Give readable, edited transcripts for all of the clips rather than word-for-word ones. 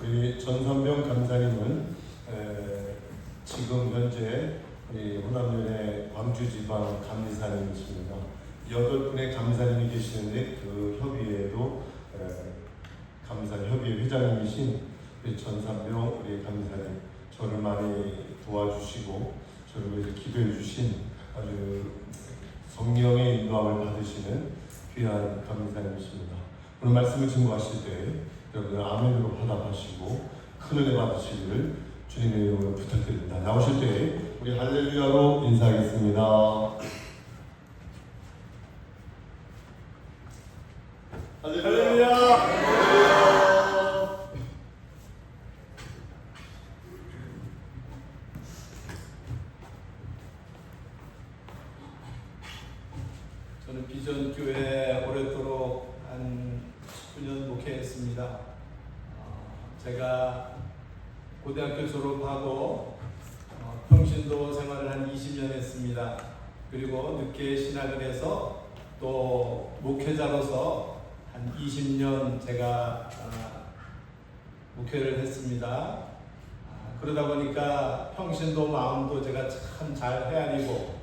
우리 전선병 감사님은 지금 현재 우리 호남연의 광주지방 감리사님이십니다. 8분의 감사님이 계시는데 그 협의회에도 감사협의회 회장님이신 우리 전선병 우리 감사님, 저를 많이 도와주시고 저를 위해서 기도해 주신 아주 성령의 인도함을 받으시는 귀한 감사님이십니다. 오늘 말씀을 증거하실 때 여러분 아멘으로 화답하시고 큰 은혜 받으시기를 주님의 이름으로 부탁드립니다. 나오실 때 우리 할렐루야로 인사하겠습니다. 할렐루야! 저는 비전교회 오랫도록 한 19년 목회했습니다. 제가 고등학교 졸업하고 평신도 생활을 한 20년 했습니다. 그리고 늦게 신학을 해서 또 목회자로서 한 20년 제가 목회를 했습니다. 그러다 보니까 평신도 마음도 제가 참 잘 헤아리고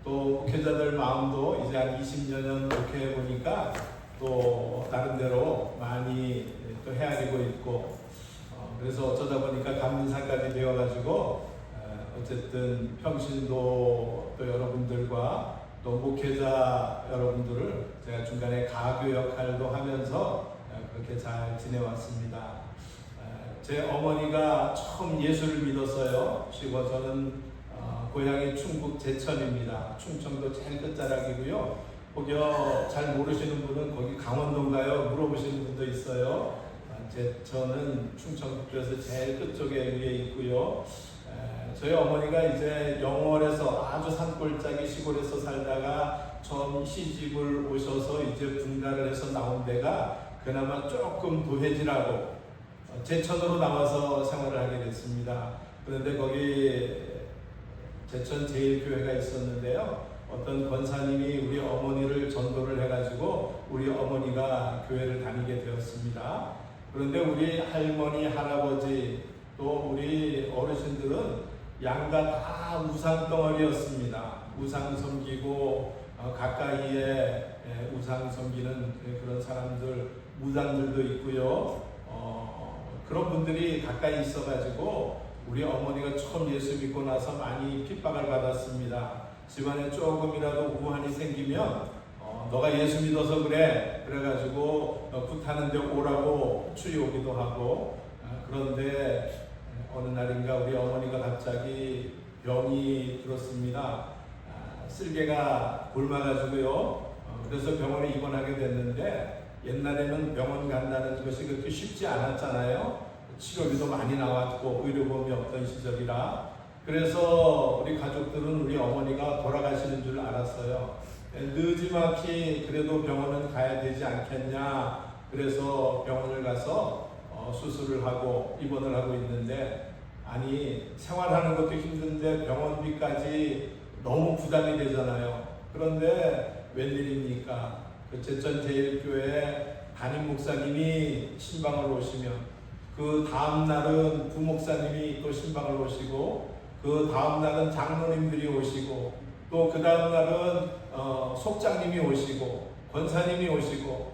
또 목회자들 마음도 이제 한 20년 목회해 보니까 또 나름대로 많이 또 헤아리고 있고 그래서 어쩌다 보니까 감리사까지 되어가지고 어쨌든 평신도 또 여러분들과 또 목회자 여러분들을 제가 중간에 가교 역할도 하면서 그렇게 잘 지내왔습니다. 제 어머니가 처음 예수를 믿었어요. 그리고 저는 고향이 충북 제천입니다. 충청도 제일 끝자락이고요. 혹여 잘 모르시는 분은 거기 강원도인가요? 물어보시는 분도 있어요. 제천은 충청북도에서 제일 끝쪽에 위에 있고요. 저희 어머니가 이제 영월에서 아주 산골짜기 시골에서 살다가 처음 시집을 오셔서 이제 분가를 해서 나온 데가 그나마 조금 도해지라고 제천으로 나와서 생활을 하게 됐습니다. 그런데 거기 제천 제일교회가 있었는데요. 어떤 권사님이 우리 어머니를 전도를 해가지고 우리 어머니가 교회를 다니게 되었습니다. 그런데 우리 할머니, 할아버지 또 우리 어르신들은 양가 다 우상 덩어리였습니다. 우상 섬기고 가까이에 우상 섬기는 그런 사람들, 무당들도 있고요. 그런 분들이 가까이 있어가지고 우리 어머니가 처음 예수 믿고 나서 많이 핍박을 받았습니다. 집안에 조금이라도 우환이 생기면 너가 예수 믿어서 그래. 그래가지고 굿하는데 오라고 추리오기도 하고 그런데 어느 날인가 우리 어머니가 갑자기 병이 들었습니다. 쓸개가 곪아가지고요. 그래서 병원에 입원하게 됐는데 옛날에는 병원 간다는 것이 그렇게 쉽지 않았잖아요. 치료비도 많이 나왔고 의료보험이 없던 시절이라. 그래서 우리 가족들은 우리 어머니가 돌아가시는 줄 알았어요. 늦지막히 그래도 병원은 가야 되지 않겠냐. 그래서 병원을 가서 수술을 하고 입원을 하고 있는데 아니 생활하는 것도 힘든데 병원비까지 너무 부담이 되잖아요. 그런데 웬일입니까? 그 제천 제일교회 담임 목사님이 신방을 오시면 그 다음 날은 부목사님이 또 신방을 오시고 그 다음 날은 장로님들이 오시고 또 그 다음 날은 속장님이 오시고 권사님이 오시고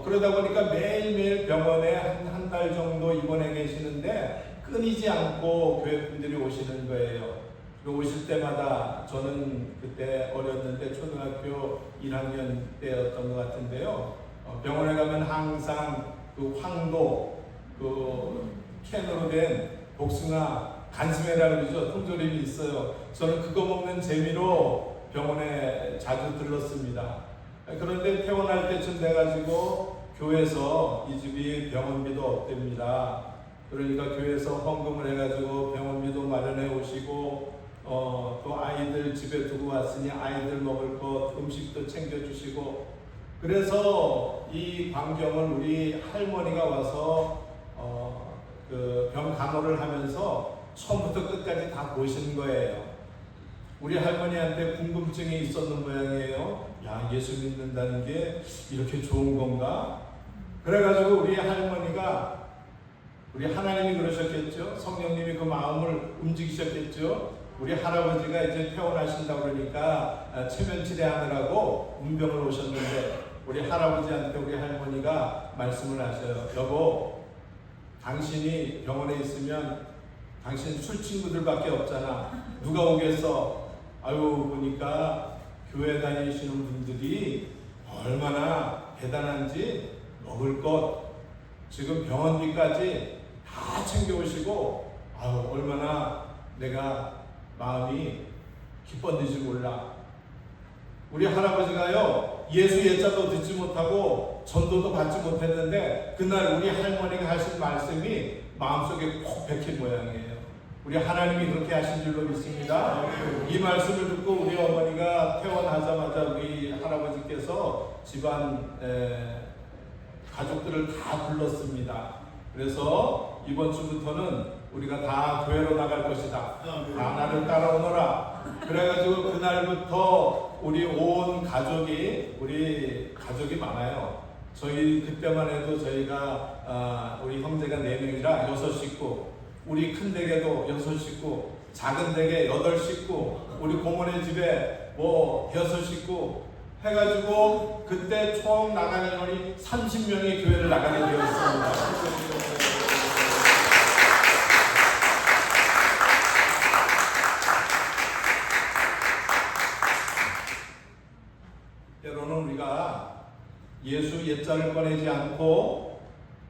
그러다 보니까 매일매일 병원에 한 달 정도 입원해 계시는데 끊이지 않고 교회 분들이 오시는 거예요. 그리고 오실 때마다 저는 그때 어렸는데 초등학교 1학년 때였던 것 같은데요. 병원에 가면 항상 그 황도 그 캔으로 된 복숭아 간수매라고 그러죠. 통조림이 있어요. 저는 그거 먹는 재미로 병원에 자주 들렀습니다. 그런데 퇴원할 때쯤 돼가지고 교회에서 이 집이 병원비도 없답니다. 그러니까 교회에서 헌금을 해가지고 병원비도 마련해 오시고 또 아이들 집에 두고 왔으니 아이들 먹을 것 음식도 챙겨주시고 그래서 이 광경을 우리 할머니가 와서 그 병 간호를 하면서 처음부터 끝까지 다 보신 거예요. 우리 할머니한테 궁금증이 있었는 모양이에요. 야, 예수 믿는다는 게 이렇게 좋은 건가? 그래가지고 우리 할머니가 우리 하나님이 그러셨겠죠. 성령님이 그 마음을 움직이셨겠죠. 우리 할아버지가 이제 퇴원하신다 그러니까 체면 치레하느라고 문병을 오셨는데 우리 할아버지한테 우리 할머니가 말씀을 하셔요. 여보, 당신이 병원에 있으면 당신 술 친구들밖에 없잖아. 누가 오겠어? 아유, 보니까 교회 다니시는 분들이 얼마나 대단한지 먹을 것, 지금 병원비까지 다 챙겨오시고, 아유, 얼마나 내가 마음이 기뻤는지 몰라. 우리 할아버지가요, 예수 예자도 듣지 못하고 전도도 받지 못했는데 그날 우리 할머니가 하신 말씀이 마음속에 콕 박힌 모양이에요. 우리 하나님이 그렇게 하신 줄로 믿습니다. 이 말씀을 듣고 우리 어머니가 퇴원하자마자 우리 할아버지께서 집안 가족들을 다 불렀습니다. 그래서 이번 주부터는 우리가 다 교회로 나갈 것이다. 다 나를 따라오너라. 그래가지고 그날부터 우리 온 가족이, 우리 가족이 많아요. 저희 그때만 해도 저희가 우리 형제가 4명이라 6식구, 우리 큰 댁에도 6식구, 작은 댁에 8식구, 우리 고모네 집에 뭐 6식구 해가지고 그때 총 나가는 인원이 30명이 교회를 나가게 되었습니다. 때로는 우리가 예수 옛자를 꺼내지 않고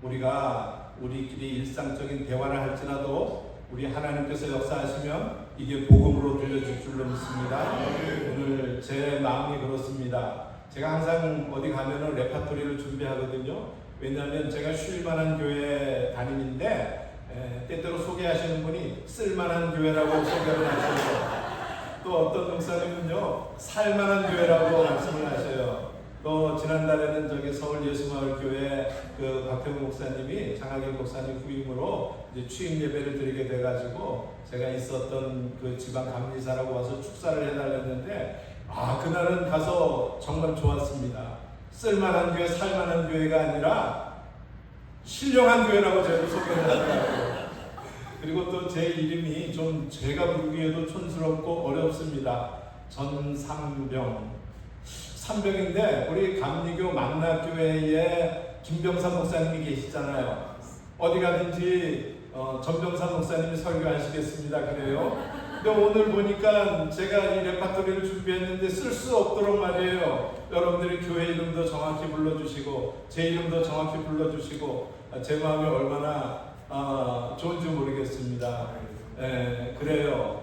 우리가 우리끼리 일상적인 대화를 할지라도 우리 하나님께서 역사하시면 이게 복음으로 들려질 줄로 믿습니다. 오늘 제 마음이 그렇습니다. 제가 항상 어디 가면은 레파토리를 준비하거든요. 왜냐하면 제가 쉴만한 교회 담임인데 때때로 소개하시는 분이 쓸만한 교회라고 소개를 하셔요. 또 어떤 목사님은요, 살만한 교회라고 말씀을 하셔요. 또 지난달에는 저기 서울 예수마을교회 그 박태우 목사님이 장학일 목사님 후임으로 이제 취임 예배를 드리게 돼가지고 제가 있었던 그 지방 감리사라고 와서 축사를 해달랬는데 그날은 가서 정말 좋았습니다. 쓸만한 교회, 살만한 교회가 아니라 신령한 교회라고 제가 소개를 하더라고요. 그리고 또 제 이름이 좀 제가 부르기에도 촌스럽고 어렵습니다. 전삼병. 삼병인데 우리 감리교 만나교회에 김병삼 목사님이 계시잖아요. 어디 가든지 전병삼 목사님이 설교하시겠습니다. 그래요. 근데 오늘 보니까 제가 이 레파토리를 준비했는데 쓸 수 없도록 말이에요. 여러분들이 교회 이름도 정확히 불러주시고 제 이름도 정확히 불러주시고 제 마음이 얼마나 좋은지 모르겠습니다. 그래요.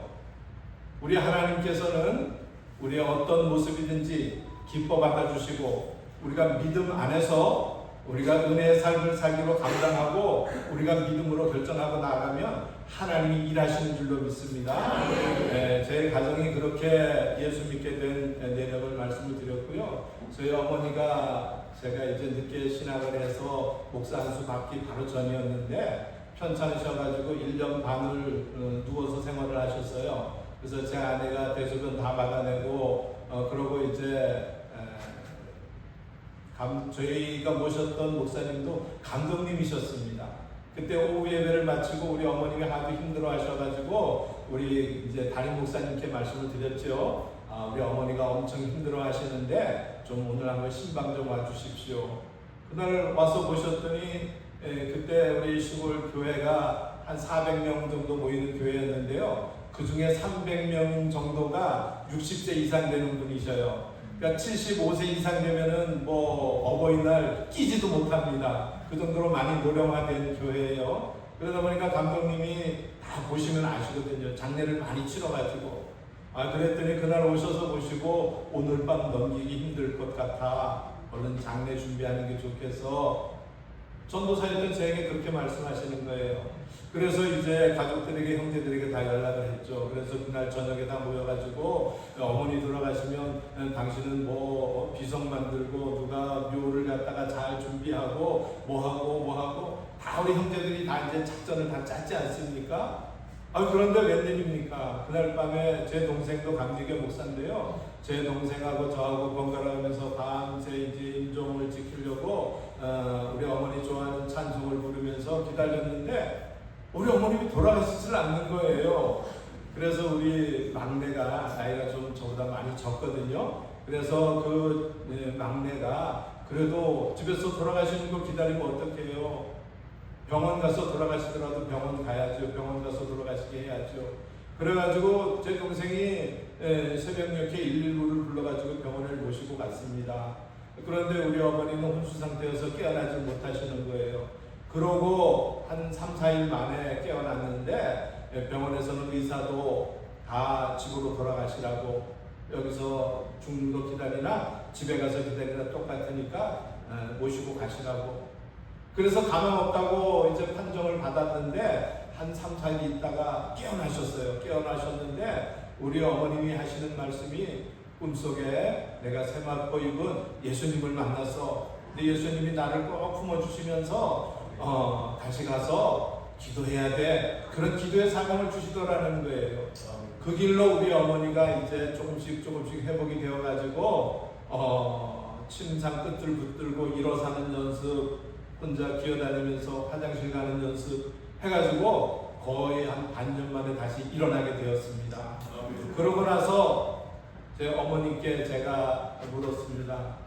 우리 하나님께서는 우리의 어떤 모습이든지 기뻐 받아주시고 우리가 믿음 안에서 우리가 은혜의 삶을 살기로 감당하고 우리가 믿음으로 결정하고 나가면 하나님이 일하시는 줄로 믿습니다. 제 가정이 그렇게 예수 믿게 된 내력을 말씀을 드렸고요. 저희 어머니가 제가 이제 늦게 신학을 해서 목사 안수 받기 바로 전이었는데 편찮으셔가지고 1년 반을 누워서 생활을 하셨어요. 그래서 제 아내가 대소변 다 받아내고 그러고 이제 저희가 모셨던 목사님도 감독님이셨습니다. 그때 오후 예배를 마치고 우리 어머니가 하도 힘들어 하셔가지고 우리 이제 담임 목사님께 말씀을 드렸죠. 우리 어머니가 엄청 힘들어 하시는데 좀 오늘 한번 신방 좀 와주십시오. 그날 와서 보셨더니 그때 우리 시골 교회가 한 400명 정도 모이는 교회였는데요. 그 중에 300명 정도가 60세 이상 되는 분이셔요. 그러니까 75세 이상 되면은 뭐 어버이날 끼지도 못합니다. 그 정도로 많이 노령화된 교회예요. 그러다 보니까 감독님이 다 보시면 아시거든요. 장례를 많이 치러가지고. 그랬더니 그날 오셔서 보시고 오늘 밤 넘기기 힘들 것 같아. 얼른 장례 준비하는 게 좋겠어. 전도사였던 저에게 그렇게 말씀하시는 거예요. 그래서 이제 가족들에게, 형제들에게 다 연락을 했죠. 그래서 그날 저녁에 다 모여가지고 어머니 돌아가시면 당신은 뭐 비석 만들고 누가 묘를 갖다가 잘 준비하고 뭐하고 다 우리 형제들이 다 이제 작전을 다 짰지 않습니까? 그런데 웬일입니까? 그날 밤에 제 동생도 감리교 목사인데요. 제 동생하고 저하고 번갈아가면서 밤새 이제 임종을 지키려고 우리 어머니 좋아하는 찬송을 부르면서 기다렸는데 우리 어머님이 돌아가시질 않는 거예요. 그래서 우리 막내가 나이가 좀 저보다 많이 적거든요. 그래서 그 막내가 그래도 집에서 돌아가시는 거 기다리면 어떡해요? 병원 가서 돌아가시더라도 병원 가야죠. 병원 가서 돌아가시게 해야죠. 그래가지고 제 동생이 새벽녘에 119를 불러가지고 병원을 모시고 갔습니다. 그런데 우리 어머니는 혼수 상태여서 깨어나지 못하시는 거예요. 그러고 한 3, 4일 만에 깨어났는데 병원에서는 의사도 다 집으로 돌아가시라고, 여기서 죽는 거 기다리나 집에 가서 기다리나 똑같으니까 모시고 가시라고. 그래서 가망 없다고 이제 판정을 받았는데 한 3, 4일 있다가 깨어나셨어요. 깨어나셨는데 우리 어머님이 하시는 말씀이 꿈속에 내가 세마포 입은 예수님을 만나서 근데 예수님이 나를 꼭 품어주시면서 다시 가서 기도해야 돼. 그런 기도의 사명을 주시더라는 거예요. 그 길로 우리 어머니가 이제 조금씩 회복이 되어가지고 침상 끝을 붙들고 일어서는 연습, 혼자 기어다니면서 화장실 가는 연습 해가지고 거의 한 반년 만에 다시 일어나게 되었습니다. 그러고 나서 제 어머니께 제가 물었습니다.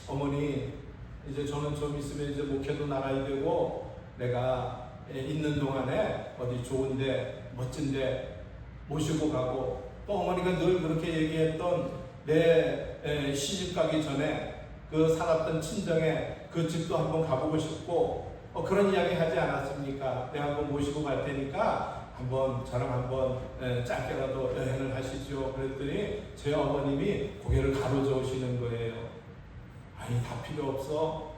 어머니, 이제 저는 좀 있으면 이제 목회도 나가야 되고 내가 있는 동안에 어디 좋은데 멋진데 모시고 가고, 또 어머니가 늘 그렇게 얘기했던 내 시집 가기 전에 그 살았던 친정에 그 집도 한번 가보고 싶고 그런 이야기 하지 않았습니까? 내가 한번 모시고 갈 테니까 저랑 한번 짧게라도 여행을 하시죠. 그랬더니 제 어머님이 고개를 가로저으시는 거예요. 아니, 다 필요 없어.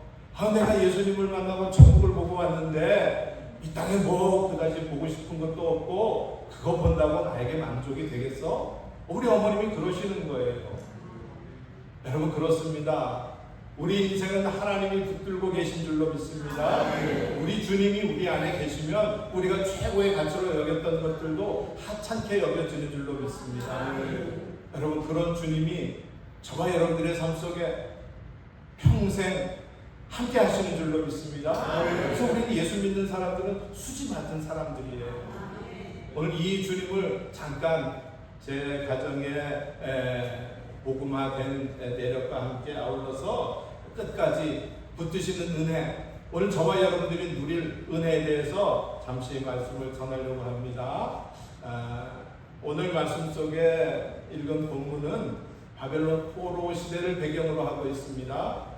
내가 예수님을 만나고 천국을 보고 왔는데 이 땅에 뭐 그다지 보고 싶은 것도 없고 그거 본다고 나에게 만족이 되겠어? 우리 어머님이 그러시는 거예요. 여러분, 그렇습니다. 우리 인생은 하나님이 붙들고 계신 줄로 믿습니다. 우리 주님이 우리 안에 계시면 우리가 최고의 가치로 여겼던 것들도 하찮게 여겨지는 줄로 믿습니다. 여러분, 그런 주님이 저와 여러분들의 삶 속에 평생 함께 하시는 줄로 믿습니다. 그래서 우리는 예수 믿는 사람들은 수지 같은 사람들이에요. 오늘 이 주님을 잠깐 제 가정에 복음화된 내력과 함께 아울러서 끝까지 붙드시는 은혜, 오늘 저와 여러분들이 누릴 은혜에 대해서 잠시 말씀을 전하려고 합니다. 오늘 말씀 속에 읽은 본문은 바벨론 포로 시대를 배경으로 하고 있습니다.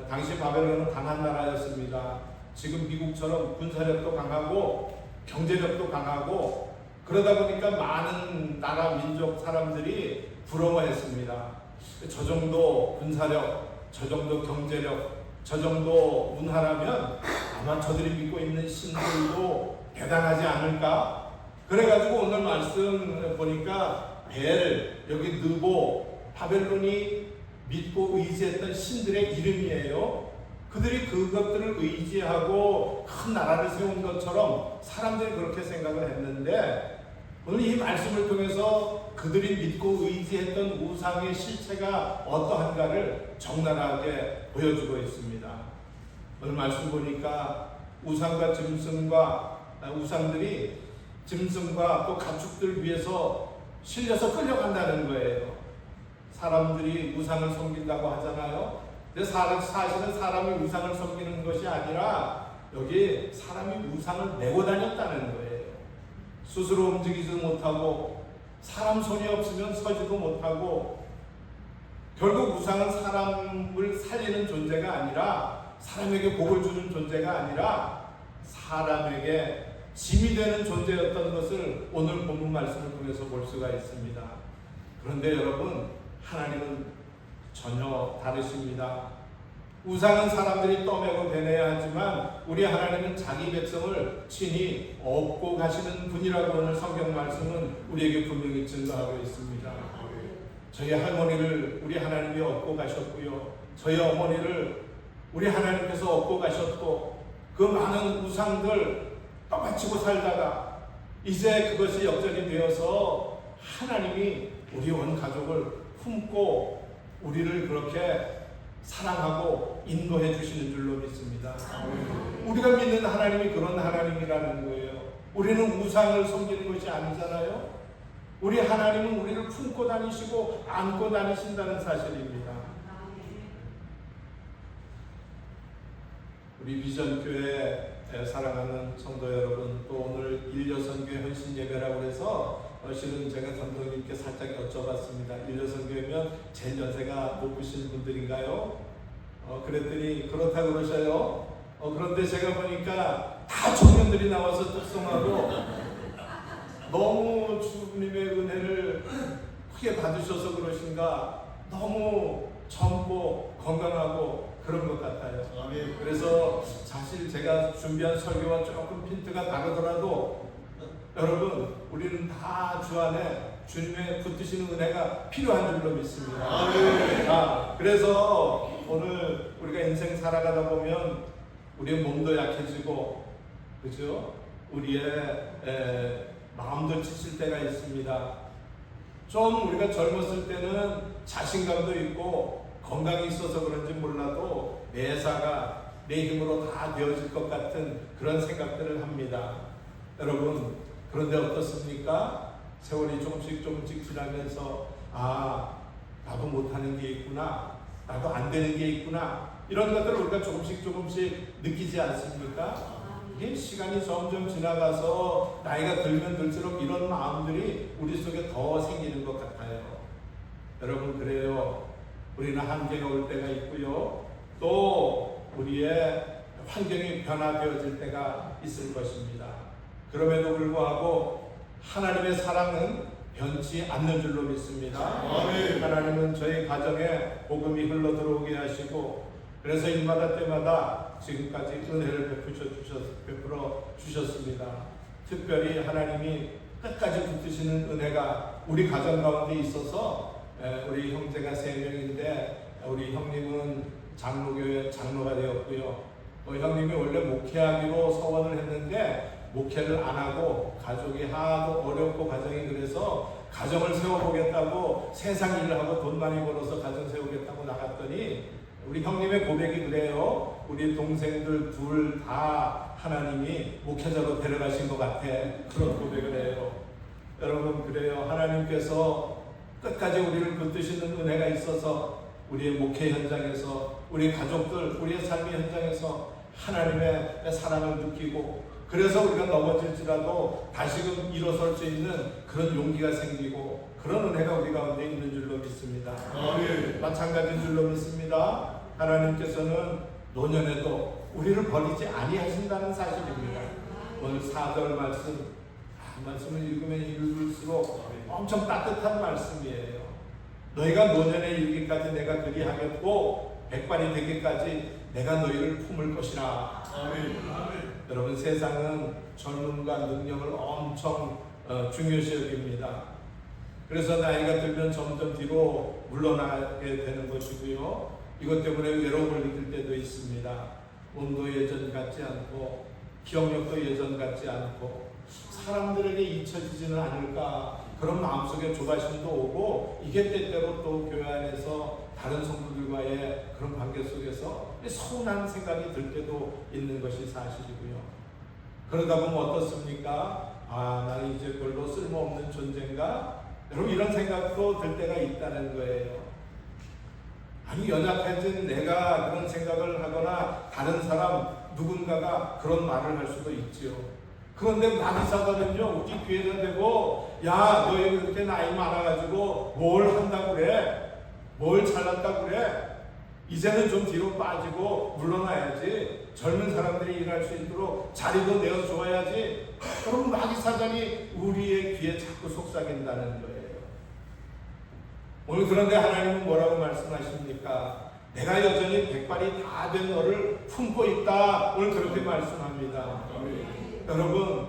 당시 바벨론은 강한 나라였습니다. 지금 미국처럼 군사력도 강하고 경제력도 강하고 그러다 보니까 많은 나라 민족 사람들이 부러워했습니다. 저 정도 군사력, 저 정도 경제력, 저 정도 문화라면 아마 저들이 믿고 있는 신들도 대단하지 않을까? 그래가지고 오늘 말씀 보니까 벨, 여기 느보, 바벨론이 믿고 의지했던 신들의 이름이에요. 그들이 그것들을 의지하고 큰 나라를 세운 것처럼 사람들이 그렇게 생각을 했는데 오늘 이 말씀을 통해서 그들이 믿고 의지했던 우상의 실체가 어떠한가를 적나라하게 보여주고 있습니다. 오늘 말씀 보니까 우상과 우상들이 짐승과 또 가축들 위해서 실려서 끌려간다는 거예요. 사람들이 우상을 섬긴다고 하잖아요. 근데 사실은 사람이 우상을 섬기는 것이 아니라 여기 사람이 우상을 메고 다녔다는 거예요. 스스로 움직이지도 못하고 사람 손이 없으면 서지도 못하고 결국 우상은 사람을 살리는 존재가 아니라 사람에게 복을 주는 존재가 아니라 사람에게 짐이 되는 존재였던 것을 오늘 본문 말씀을 통해서 볼 수가 있습니다. 그런데 여러분, 하나님은 전혀 다르십니다. 우상은 사람들이 떠매고 배내야 하지만 우리 하나님은 자기 백성을 친히 업고 가시는 분이라고 오늘 성경 말씀은 우리에게 분명히 증거하고 있습니다. 저희 할머니를 우리 하나님이 업고 가셨고요. 저희 어머니를 우리 하나님께서 업고 가셨고 그 많은 우상들 떠받치고 살다가 이제 그것이 역전이 되어서 하나님이 우리 온 가족을 품고 우리를 그렇게 사랑하고 인도해 주시는 줄로 믿습니다. 우리가 믿는 하나님이 그런 하나님이라는 거예요. 우리는 우상을 섬기는 것이 아니잖아요. 우리 하나님은 우리를 품고 다니시고 안고 다니신다는 사실입니다. 우리 비전교회 사랑하는 성도 여러분, 또 오늘 일여선교회 헌신예배라고 해서 실은 제가 감독님께 살짝 여쭤봤습니다. 일여선교회면 제일 연세가 높으신 분들인가요? 그랬더니 그렇다고 그러셔요. 그런데 제가 보니까 다 청년들이 나와서 특성하고 너무 주님의 은혜를 크게 받으셔서 그러신가 너무 젊고 건강하고 그런 것 같아요. 그래서 사실 제가 준비한 설교와 조금 핀트가 다르더라도 여러분, 우리는 다 주 안에 주님의 붙드시는 은혜가 필요한 줄로 믿습니다. 자, 그래서 오늘 우리가 인생 살아가다 보면 우리의 몸도 약해지고, 그죠? 우리의 마음도 지칠 때가 있습니다. 좀 우리가 젊었을 때는 자신감도 있고 건강이 있어서 그런지 몰라도 매사가 내 힘으로 다 되어질 것 같은 그런 생각들을 합니다. 여러분, 그런데 어떻습니까? 세월이 조금씩 지나면서 나도 못하는 게 있구나, 나도 안 되는 게 있구나, 이런 것들을 우리가 조금씩 느끼지 않습니까? 이게 시간이 점점 지나가서 나이가 들면 들수록 이런 마음들이 우리 속에 더 생기는 것 같아요. 여러분, 그래요. 우리는 한계가 올 때가 있고요, 또 우리의 환경이 변화되어질 때가 있을 것입니다. 그럼에도 불구하고 하나님의 사랑은 변치 않는 줄로 믿습니다. 하나님은 저희 가정에 복음이 흘러 들어오게 하시고, 그래서 일마다 때마다 지금까지 은혜를 베풀어 주셨습니다. 특별히 하나님이 끝까지 붙드시는 은혜가 우리 가정 가운데 있어서, 우리 형제가 3명인데 우리 형님은 장로교회 장로가 되었고요, 형님이 원래 목회하기로 서원을 했는데 목회를 안 하고 가족이 하도 어렵고 가정이 그래서 가정을 세워보겠다고 세상 일을 하고 돈 많이 벌어서 가정 세우겠다고 나갔더니 우리 형님의 고백이 그래요. 우리 동생들 둘 다 하나님이 목회자로 데려가신 것 같아. 그런 고백을 해요. 여러분, 그래요. 하나님께서 끝까지 우리를 붙드시는 은혜가 있어서 우리의 목회 현장에서, 우리 가족들, 우리의 삶의 현장에서 하나님의 사랑을 느끼고, 그래서 우리가 넘어질지라도 다시금 일어설 수 있는 그런 용기가 생기고, 그런 은혜가 우리 가운데 있는 줄로 믿습니다. 마찬가지인 줄로 믿습니다. 하나님께서는 노년에도 우리를 버리지 아니하신다는 사실입니다. 오늘 4절 말씀을 읽으면 읽을수록 엄청 따뜻한 말씀이에요. 너희가 노년에 이르기까지 내가 그리하겠고 백발이 되기까지 내가 너희를 품을 것이라. 여러분, 세상은 젊음과 능력을 엄청 중요시 여깁니다. 그래서 나이가 들면 점점 뒤로 물러나게 되는 것이고요, 이것 때문에 외로움을 느낄 때도 있습니다. 몸도 예전 같지 않고 기억력도 예전 같지 않고 사람들에게 잊혀지지는 않을까, 그런 마음속에 조바심도 오고, 이게 때때로 또 교회 안에서 다른 성도들과의 그런 관계 속에서 서운한 생각이 들 때도 있는 것이 사실이고요. 그러다 보면 어떻습니까? 나는 이제 별로 쓸모없는 존재인가? 여러분, 이런 생각도 들 때가 있다는 거예요. 아니, 연약해진 내가 그런 생각을 하거나 다른 사람 누군가가 그런 말을 할 수도 있지요. 그런데 마귀사단은요, 우리 귀에다 대고, 야, 너희 그렇게 나이 많아가지고 뭘 한다고 그래? 뭘 잘났다고 그래? 이제는 좀 뒤로 빠지고 물러나야지. 젊은 사람들이 일할 수 있도록 자리도 내어줘야지. 그럼 마귀사단이 우리의 귀에 자꾸 속삭인다는 거예요. 오늘 그런데 하나님은 뭐라고 말씀하십니까? 내가 여전히 백발이 다 된 너를 품고 있다. 오늘 그렇게 말씀합니다. 여러분,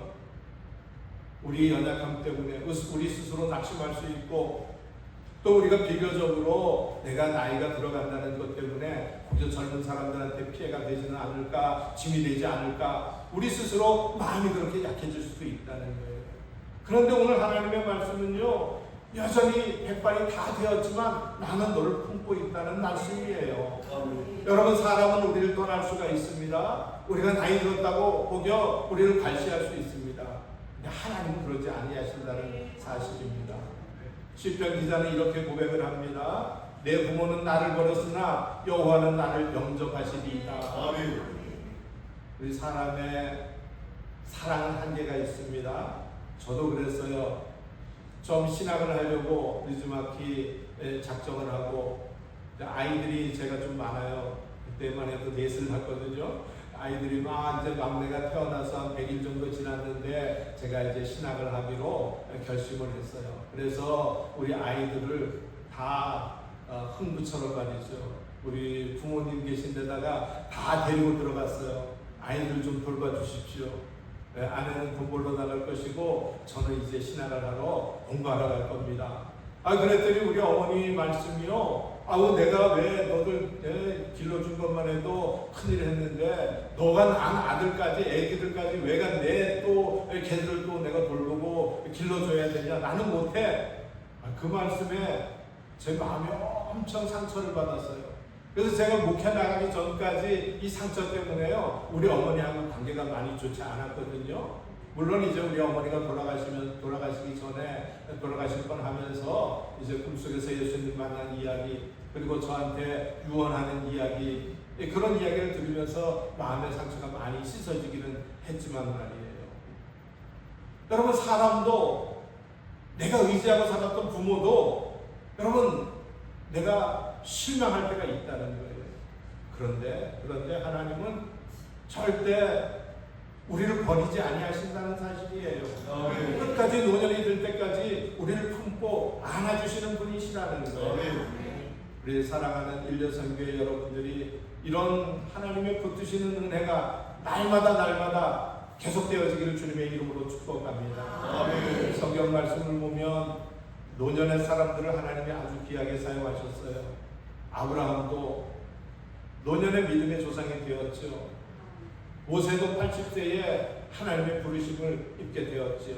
우리 연약함 때문에 우리 스스로 낙심할 수 있고, 또 우리가 비교적으로 내가 나이가 들어간다는 것 때문에 혹시 젊은 사람들한테 피해가 되지는 않을까, 짐이 되지 않을까, 우리 스스로 마음이 그렇게 약해질 수도 있다는 거예요. 그런데 오늘 하나님의 말씀은요, 여전히 백발이 다 되었지만 나는 너를 품고 있다는 말씀이에요. 여러분, 사람은 우리를 떠날 수가 있습니다. 우리가 나이 들었다고 혹여 우리를 갈시할 수 있습니다. 근데 하나님은 그러지 아니하신다는 사실입니다. 시편 기자는 이렇게 고백을 합니다. 내 부모는 나를 버렸으나 여호와는 나를 영접하시리이다. 우리 사람의 사랑은 한계가 있습니다. 저도 그랬어요. 좀 신학을 하려고 늦지막히 작정을 하고, 아이들이 제가 좀 많아요. 그때만 해도 넷을 낳았거든요. 아이들이 이제 막내가 태어나서 한 100일 정도 지났는데 제가 이제 신학을 하기로 결심을 했어요. 그래서 우리 아이들을 다 흥부처럼 말이죠. 우리 부모님 계신 데다가 다 데리고 들어갔어요. 아이들 좀 돌봐주십시오. 아내는 돈 벌러 나갈 것이고 저는 이제 신학을 하러 공부하러 갈 겁니다. 그랬더니 우리 어머니 말씀이요. 내가 왜 너를 길러준 것만 해도 큰일 했는데 너가 난 아들까지 애기들까지 왜가 내 또 걔들 또 내가 돌보고 길러줘야 되냐. 나는 못해. 그 말씀에 제 마음이 엄청 상처를 받았어요. 그래서 제가 목회 나가기 전까지 이 상처 때문에요, 우리 어머니하고 관계가 많이 좋지 않았거든요. 물론 이제 우리 어머니가 돌아가시기 전에 돌아가실 뻔 하면서 이제 꿈속에서 예수님 만난 이야기, 그리고 저한테 유언하는 이야기, 그런 이야기를 들으면서 마음의 상처가 많이 씻어지기는 했지만 말이에요. 여러분, 사람도 내가 의지하고 살았던 부모도 여러분 내가 실망할 때가 있다는 거예요. 그런데 하나님은 절대 우리를 버리지 아니하신다는 사실이에요. 끝까지 노년이 될 때까지 우리를 품고 안아주시는 분이시라는 거예요. 우리 사랑하는 일려선교회 여러분들이 이런 하나님의 붙드시는 은혜가 날마다 계속되어지기를 주님의 이름으로 축복합니다. 성경 말씀을 보면 노년의 사람들을 하나님이 아주 귀하게 사용하셨어요. 아브라함도 노년의 믿음의 조상이 되었죠. 모세도 80세에 하나님의 부르심을 입게 되었지요.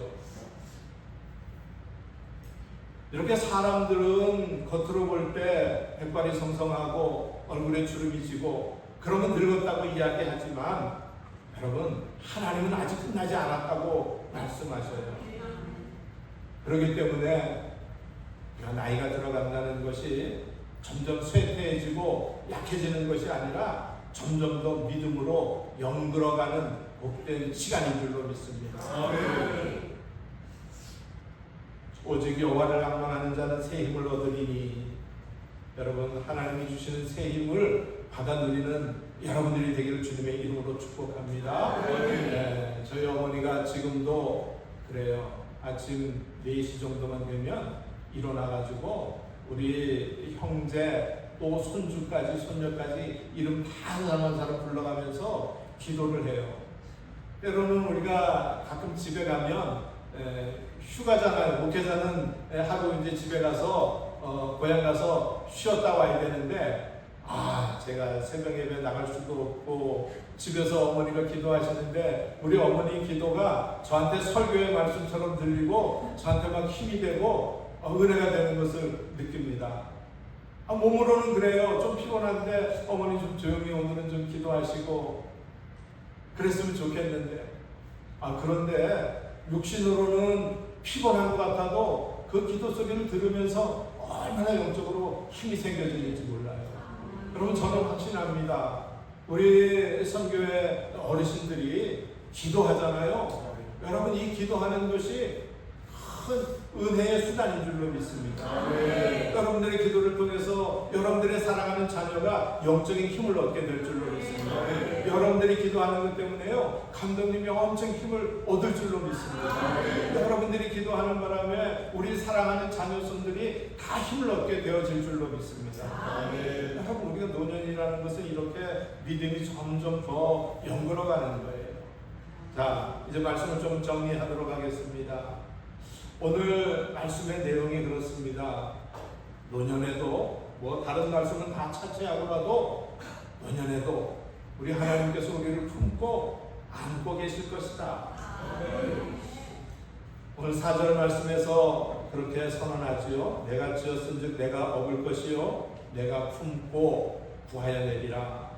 이렇게 사람들은 겉으로 볼 때 백발이 성성하고 얼굴에 주름이 지고 그러면 늙었다고 이야기하지만 여러분, 하나님은 아직 끝나지 않았다고 말씀하셔요. 그렇기 때문에 나이가 들어간다는 것이 점점 쇠퇴해지고 약해지는 것이 아니라 점점 더 믿음으로 연결어가는 복된 시간인 줄로 믿습니다. 오직 여호와를 낭만하는 자는 새 힘을 얻으리니. 여러분, 하나님이 주시는 새 힘을 받아 누리는 여러분들이 되기를 주님의 이름으로 축복합니다. 저희 어머니가 지금도 그래요. 아침 4시 정도만 되면 일어나가지고 우리 형제 또 손주까지 손녀까지 이름 다 한 사람 불러가면서 기도를 해요. 때로는 우리가 가끔 집에 가면 휴가잖아요. 목회자는 하루 이제 집에 가서 고향 가서 쉬었다 와야 되는데 제가 새벽 예배 나갈 수도 없고 집에서 어머니가 기도하시는데 우리 어머니 기도가 저한테 설교의 말씀처럼 들리고 저한테 막 힘이 되고 은혜가 되는 것을 느낍니다. 몸으로는 그래요. 좀 피곤한데 어머니 좀 조용히 오늘은 좀 기도하시고 그랬으면 좋겠는데 그런데 육신으로는 피곤한 것 같아도 그 기도 소리를 들으면서 얼마나 영적으로 힘이 생겨지는지 몰라요. 여러분, 저는 확신합니다. 우리 선교회 어르신들이 기도하잖아요. 여러분, 이 기도하는 것이 큰 은혜의 수단인 줄로 믿습니다. 여러분들의 기도를 통해서 여러분들의 사랑하는 자녀가 영적인 힘을 얻게 될 줄로 믿습니다. 여러분들이 기도하는 것 때문에요, 감독님이 엄청 힘을 얻을 줄로 믿습니다. 여러분들이 기도하는 바람에 우리 사랑하는 자녀손들이 다 힘을 얻게 되어질 줄로 믿습니다. 여러분, 우리가 노년이라는 것은 이렇게 믿음이 점점 더 연결어가는 거예요. 자, 이제 말씀을 좀 정리하도록 하겠습니다. 오늘 말씀의 내용이 그렇습니다. 노년에도 다른 말씀은 다 차치하고라도 노년에도 우리 하나님께서 우리를 품고 안고 계실 것이다. 오늘 4절 말씀에서 그렇게 선언하지요. 내가 지었은즉 내가 업을 것이요 내가 품고 구하여내리라.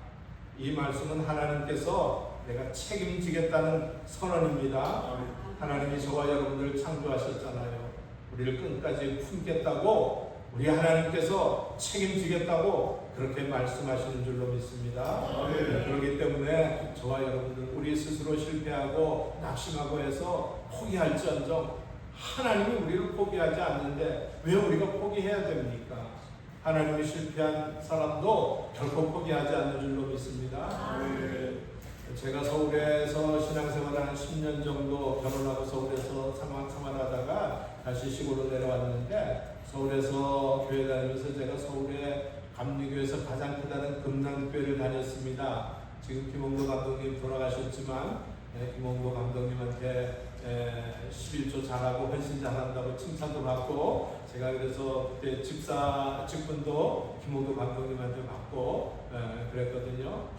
이 말씀은 하나님께서 내가 책임지겠다는 선언입니다. 하나님이 저와 여러분들을 창조하셨잖아요. 우리를 끝까지 품겠다고, 우리 하나님께서 책임지겠다고 그렇게 말씀하시는 줄로 믿습니다. 그렇기 때문에 저와 여러분들 우리 스스로 실패하고 낙심하고 해서 포기할지언정 하나님이 우리를 포기하지 않는데 왜 우리가 포기해야 됩니까? 하나님이 실패한 사람도 결코 포기하지 않는 줄로 믿습니다. 제가 서울에서 신앙생활을 한 10년 정도 결혼하고 서울에서 생활하다가 다시 시골로 내려왔는데, 서울에서 교회 다니면서 제가 서울에 감리교에서 가장 크다는 금남교회를 다녔습니다. 지금 김홍도 감독님 돌아가셨지만 김홍도 감독님한테 11조 잘하고 헌신 잘한다고 칭찬도 받고, 제가 그래서 그때 직분도 김홍도 감독님한테 받고 그랬거든요.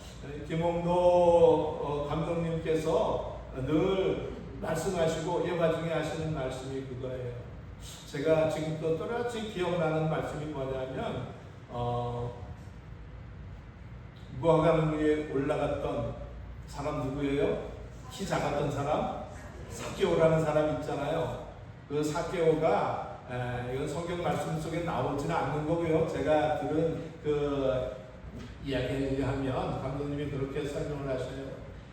김홍도 감독님께서 늘 말씀하시고 이 와중에 하시는 말씀이 그거예요. 제가 지금도 또렷이 기억나는 말씀이 뭐냐면 무화과 위에 올라갔던 사람 누구예요? 키 작았던 사람? 삭개오라는 사람 있잖아요. 그 삭개오가 이건 성경 말씀 속에 나오지는 않는 거고요. 제가 들은 그 이야기에 의하면 감독님이 그렇게 설명을 하셔요.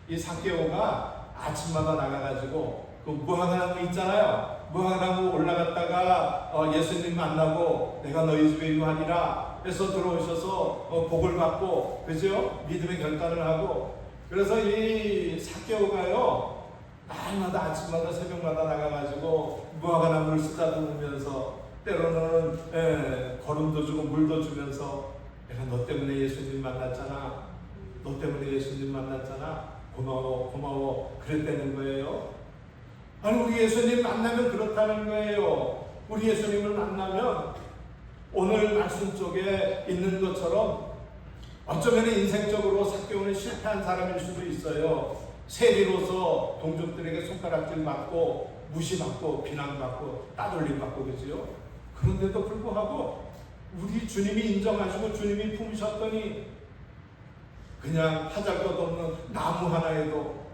이 삭개오가 아침마다 나가가지고 그 무화과나무 있잖아요. 무화과나무 올라갔다가 예수님 만나고 내가 너희 집에 유하리라 해서 들어오셔서 복을 받고, 그죠? 믿음의 결단을 하고, 그래서 이 삭개오가요 날마다 아침마다 새벽마다 나가가지고 무화과나무를 쓰다듬으면서 때로는 거름도 주고 물도 주면서 내가 너 때문에 예수님 만났잖아, 너 때문에 예수님 만났잖아, 고마워 그랬다는 거예요. 아니 우리 예수님 만나면 그렇다는 거예요. 우리 예수님을 만나면 오늘 말씀 쪽에 있는 것처럼 어쩌면 인생적으로 삭개오는 실패한 사람일 수도 있어요. 세리로서 동족들에게 손가락질 맞고 무시받고 비난받고 따돌림받고, 그죠? 그런데도 불구하고 우리 주님이 인정하시고 주님이 품으셨더니 그냥 하잘것없는 나무 하나에도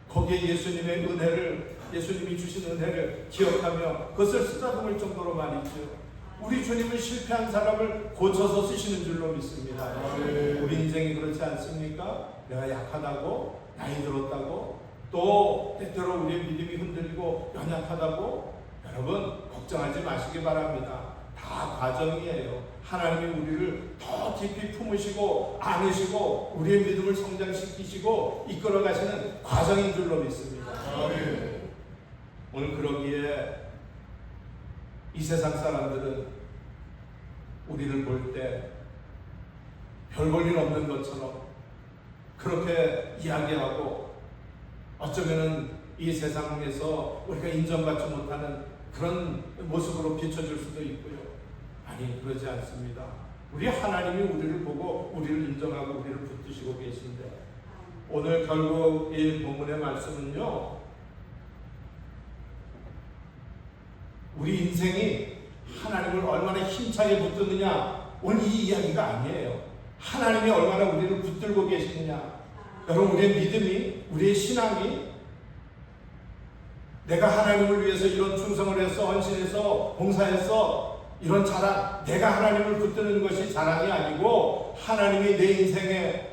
거기에 예수님의 은혜를, 예수님이 주신 은혜를 기억하며 그것을 쓰다듬을 정도로 말이죠. 우리 주님은 실패한 사람을 고쳐서 쓰시는 줄로 믿습니다. 우리 인생이 그렇지 않습니까? 내가 약하다고, 나이 들었다고, 또 때때로 우리의 믿음이 흔들리고 연약하다고, 여러분 걱정하지 마시기 바랍니다. 다 과정이에요. 하나님이 우리를 더 깊이 품으시고 안으시고 우리의 믿음을 성장시키시고 이끌어 가시는 과정인 줄로 믿습니다. 오늘 그러기에 이 세상 사람들은 우리를 볼 때 별 볼 일 없는 것처럼 그렇게 이야기하고, 어쩌면은 이 세상에서 우리가 인정받지 못하는 그런 모습으로 비춰질 수도 있고요. 아니 그러지 않습니다. 우리 하나님이 우리를 보고 우리를 인정하고 우리를 붙드시고 계신데, 오늘 결국 이 본문의 말씀은요, 우리 인생이 하나님을 얼마나 힘차게 붙드느냐, 오늘 이 이야기가 아니에요. 하나님이 얼마나 우리를 붙들고 계시느냐. 여러분 우리의 믿음이, 우리의 신앙이 내가 하나님을 위해서 이런 충성을 해서 헌신해서 봉사해서 이런 자랑, 내가 하나님을 붙드는 것이 자랑이 아니고 하나님이 내 인생에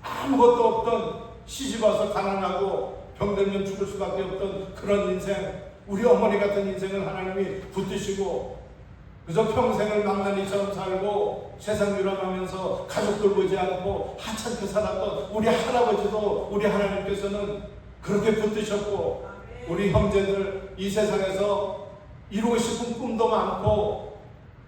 아무것도 없던, 시집와서 가난하고 병들면 죽을 수밖에 없던 그런 인생, 우리 어머니 같은 인생을 하나님이 붙드시고 그저 평생을 망나니처럼 살고 세상 유람하면서 가족들 보지 않고 하찮게 살았던 우리 할아버지도 우리 하나님께서는 그렇게 붙드셨고, 우리 형제들 이 세상에서 이루고 싶은 꿈도 많고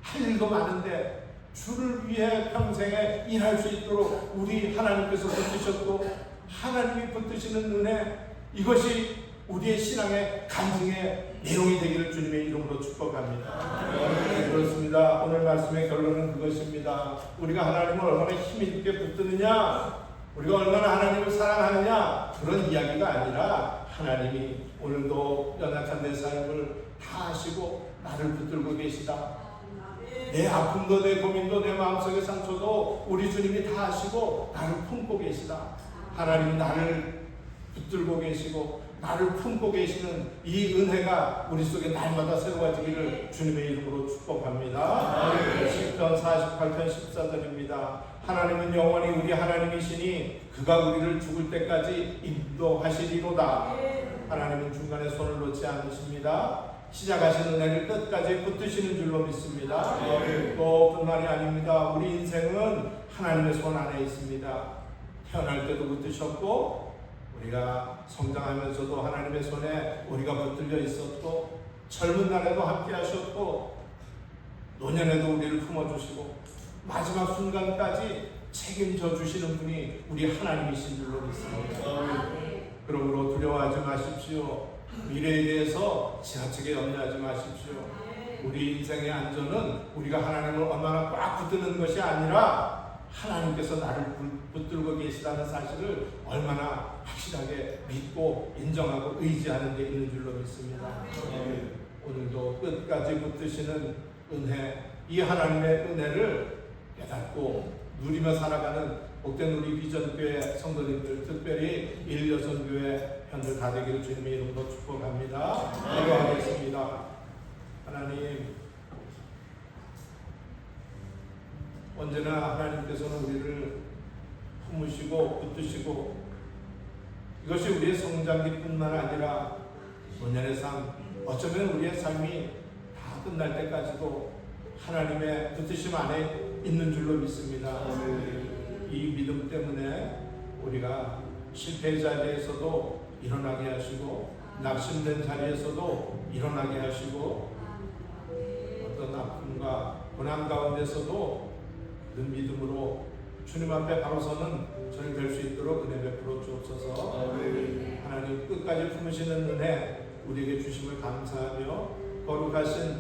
할 일도 많은데 주를 위해 평생에 일할 수 있도록 우리 하나님께서 붙드셨고, 하나님이 붙드시는 은혜, 이것이 우리의 신앙의 간증의 내용이 되기를 주님의 이름으로 축복합니다. 네, 그렇습니다. 오늘 말씀의 결론은 그것입니다. 우리가 하나님을 얼마나 힘있게 붙드느냐, 우리가 얼마나 하나님을 사랑하느냐, 그런 이야기가 아니라 하나님이 오늘도 연약한 내 삶을 나를 붙들고 계시다. 내 아픔도 내 고민도 내 마음속의 상처도 우리 주님이 다 아시고 나를 품고 계시다. 하나님 나를 붙들고 계시고 나를 품고 계시는 이 은혜가 우리 속에 날마다 새로워지기를 주님의 이름으로 축복합니다. 시편 48편 14절입니다. 하나님은 영원히 우리 하나님이시니 그가 우리를 죽을 때까지 인도하시리로다. 하나님은 중간에 손을 놓지 않으십니다. 시작하신 은혜를 끝까지 붙드시는 줄로 믿습니다. 또 뿐만이 아닙니다. 우리 인생은 하나님의 손 안에 있습니다. 태어날 때도 붙드셨고 우리가 성장하면서도 하나님의 손에 우리가 붙들려 있었고 젊은 날에도 함께 하셨고 노년에도 우리를 품어주시고 마지막 순간까지 책임져 주시는 분이 우리 하나님이신 줄로 믿습니다. 그러므로 두려워하지 마십시오. 미래에 대해서 지나치게 염려하지 마십시오. 우리 인생의 안전은 우리가 하나님을 얼마나 꽉 붙드는 것이 아니라 하나님께서 나를 붙들고 계시다는 사실을 얼마나 확실하게 믿고 인정하고 의지하는 데 있는 줄로 믿습니다. 오늘도 끝까지 붙드시는 은혜, 이 하나님의 은혜를 깨닫고 누리며 살아가는 복된 우리 비전교회 성도님들, 특별히 일여성교회 편들 다 되기를 주님의 이름으로 축복합니다. 기도하겠습니다. 하나님, 언제나 하나님께서는 우리를 품으시고 붙드시고 이것이 우리의 성장기뿐만 아니라 노년의 삶, 어쩌면 우리의 삶이 다 끝날 때까지도 하나님의 붙드심 안에 있는 줄로 믿습니다. 이 믿음 때문에 우리가 실패의 자리에서도 일어나게 하시고 낙심된 자리에서도 일어나게 하시고 어떤 아픔과 고난 가운데서도 그 믿음으로 주님 앞에 바로 서는 저희 될 수 있도록 은혜 베풀어 주옵소서. 하나님 끝까지 품으시는 은혜 우리에게 주심을 감사하며 거룩하신